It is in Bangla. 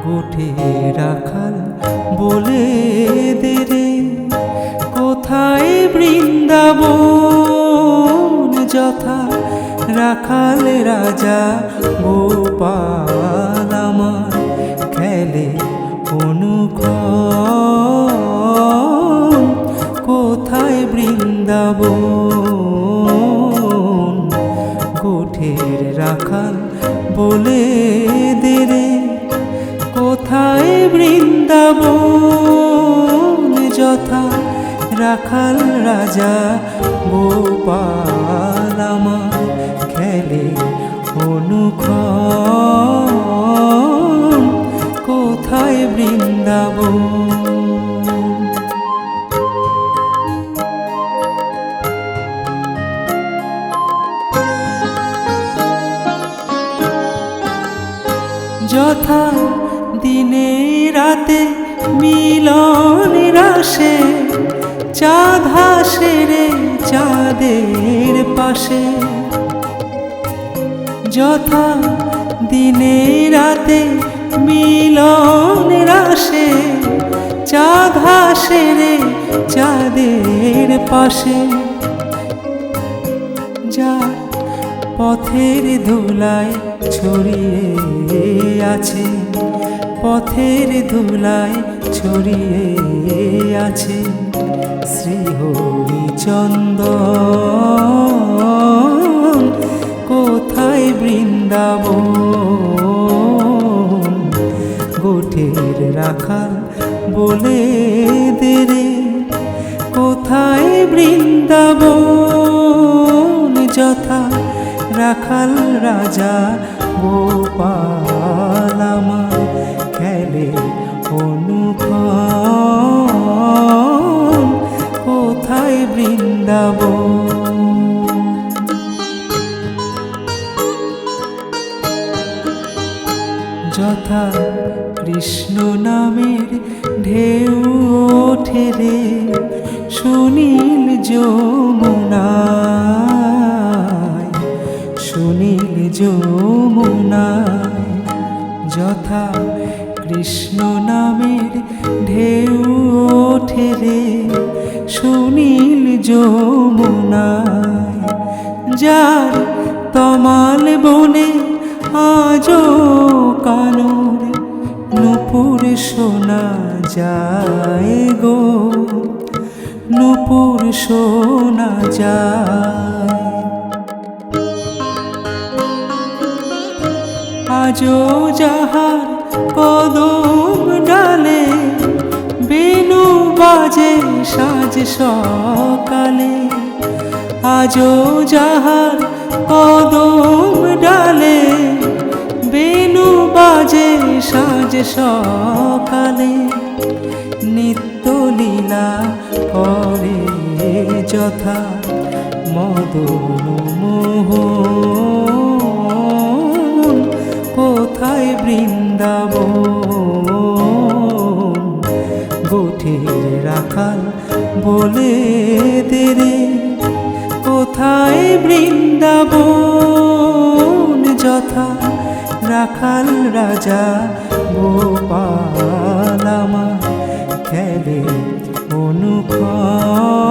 গোঠে রাখাল বলে দে রে, কোথায় বৃন্দাবন? যথা রাখাল রাজা গোপাল আমার খেলে অনুক্ষণ। কোথায় বৃন্দাবন? গোঠের রাখাল বলে দে রে, কোথায় বৃন্দাবন? যথা রাখাল রাজা গোপাল আমার খেলে অনুক্ষণ। কোথায় বৃন্দাবন? যথা দিনে রাতে মিলন রাশে, চাঁদ হাসে রে চাঁদের পাশে। যথা দিনে রাতে মিলন রাশে, চাঁদ হাসে রে চাঁদের পাশে। যার পথের ধুলায় ছড়িয়ে আছে, পথের ধুলায় ছড়িয়ে আছে শ্রীহরিচন্দন। কোথায় বৃন্দাবন? গোঠের রাখাল বলে দে রে, কোথায় বৃন্দাবন? যথা রাখাল রাজা গোপাল আমার খেলে অনুক্ষণ। কোথায় বৃন্দাবন? যথা কৃষ্ণ নামের ঢেউ ওঠে রে সুনীল যমুনায়, সুনীল যমুনায়। যথা কৃষ্ণ নামের ঢেউ ওঠে রে সুনীল যমুনায়। যার তমাল বনে আজো কানুর নূপুর শোনা যায় গো, নূপুর শোনা যায়। আজো যাহার কদম ডালে বেনু বাজে সাজ সকালে। আজো যাহার কদম ডালে বেনু বাজে সাজ সকালে। নিত্য লীলা করে যথা মদন মোহন। কোথায় বৃন্দাবন? গোঠের রাখাল বলে দে রে, কোথায় বৃন্দাবন? যথা রাখাল রাজা গোপাল আমার খেলে অনুক্ষণ।